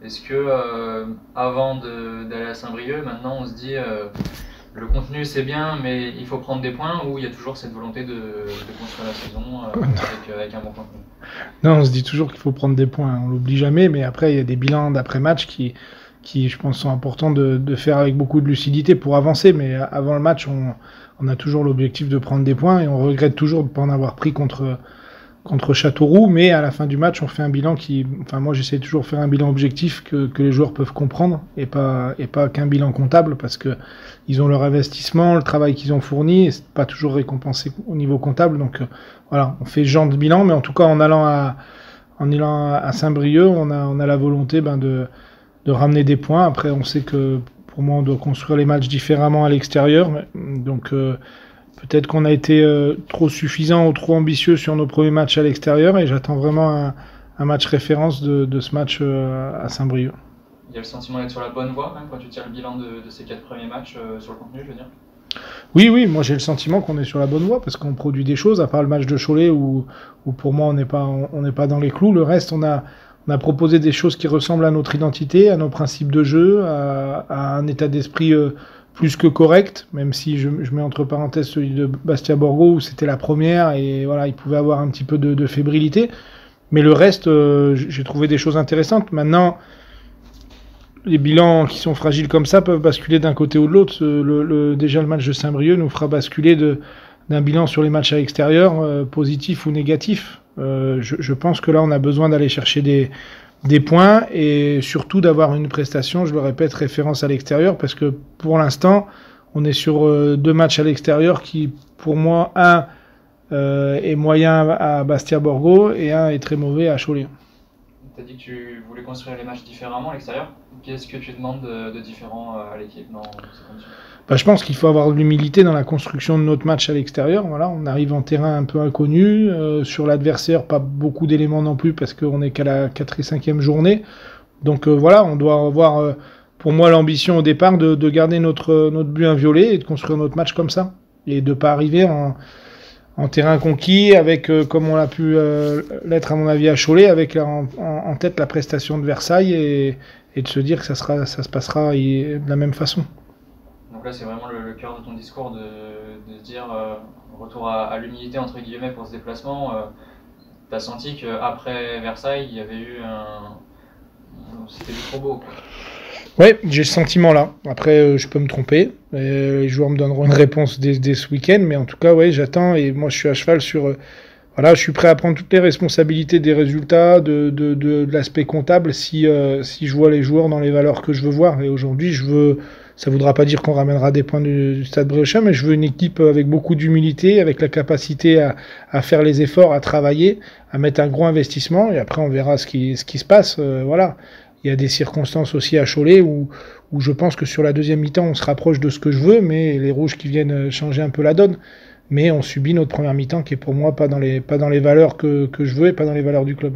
Est-ce que avant d'aller à Saint-Brieuc, maintenant on se dit le contenu c'est bien, mais il faut prendre des points, ou il y a toujours cette volonté de construire la saison avec un bon contenu? Non, on se dit toujours qu'il faut prendre des points, on l'oublie jamais, mais après, il y a des bilans d'après-match qui, je pense, sont importants de faire avec beaucoup de lucidité pour avancer, mais avant le match, on a toujours l'objectif de prendre des points et on regrette toujours de ne pas en avoir pris contre Châteauroux, mais à la fin du match, on fait un bilan enfin moi j'essaie toujours de faire un bilan objectif que les joueurs peuvent comprendre et pas qu'un bilan comptable parce que ils ont leur investissement, le travail qu'ils ont fourni, et c'est pas toujours récompensé au niveau comptable, donc voilà, on fait ce genre de bilan, mais en tout cas en allant à Saint-Brieuc, on a la volonté de ramener des points. Après, on sait que pour moi, on doit construire les matchs différemment à l'extérieur, donc peut-être qu'on a été trop suffisant ou trop ambitieux sur nos premiers matchs à l'extérieur et j'attends vraiment un match référence de ce match à Saint-Brieuc. Il y a le sentiment d'être sur la bonne voie, même quand tu tires le bilan de ces 4 premiers matchs sur le contenu, je veux dire? Oui, moi j'ai le sentiment qu'on est sur la bonne voie parce qu'on produit des choses, à part le match de Cholet où pour moi on n'est pas dans les clous. Le reste, on a proposé des choses qui ressemblent à notre identité, à nos principes de jeu, à un état d'esprit plus que correct, même si je mets entre parenthèses celui de Bastia Borgo où c'était la première et voilà, il pouvait avoir un petit peu de fébrilité. Mais le reste, j'ai trouvé des choses intéressantes. Maintenant, les bilans qui sont fragiles comme ça peuvent basculer d'un côté ou de l'autre. Déjà, le match de Saint-Brieuc nous fera basculer d'un bilan sur les matchs à l'extérieur, positif ou négatif. Je pense que là, on a besoin d'aller chercher des points et surtout d'avoir une prestation, je le répète, référence à l'extérieur parce que pour l'instant, on est sur 2 matchs à l'extérieur qui, pour moi, un est moyen à Bastia Borgo et un est très mauvais à Cholet. Tu as dit que tu voulais construire les matchs différemment à l'extérieur. Qu'est-ce que tu demandes de différent à l'équipe dans ces conditions? Je pense qu'il faut avoir de l'humilité dans la construction de notre match à l'extérieur. Voilà, on arrive en terrain un peu inconnu. Sur l'adversaire, pas beaucoup d'éléments non plus parce qu'on n'est qu'à la 4e et 5e journée. Donc voilà, on doit avoir, pour moi, l'ambition au départ de garder notre but inviolé et de construire notre match comme ça. Et de ne pas arriver en terrain conquis, avec, comme on a pu l'être à mon avis à Cholet, avec en tête la prestation de Versailles et de se dire que ça se passera de la même façon. Donc là, c'est vraiment le cœur de ton discours de dire retour à l'humilité entre guillemets pour ce déplacement. Tu as senti qu'après Versailles, il y avait eu c'était du trop beau, quoi. Ouais, j'ai ce sentiment-là. Après, je peux me tromper. Les joueurs me donneront une réponse dès ce week-end, mais en tout cas, ouais, j'attends et moi, je suis à cheval sur. Voilà, je suis prêt à prendre toutes les responsabilités des résultats, de l'aspect comptable, si je vois les joueurs dans les valeurs que je veux voir. Et aujourd'hui, ça voudra pas dire qu'on ramènera des points du Stade Briochin, mais je veux une équipe avec beaucoup d'humilité, avec la capacité à faire les efforts, à travailler, à mettre un gros investissement, et après on verra ce qui se passe. Voilà. Il y a des circonstances aussi à Cholet où je pense que sur la deuxième mi-temps, on se rapproche de ce que je veux, mais les rouges qui viennent changer un peu la donne. Mais on subit notre première mi-temps qui est pour moi pas dans les valeurs que je veux et pas dans les valeurs du club.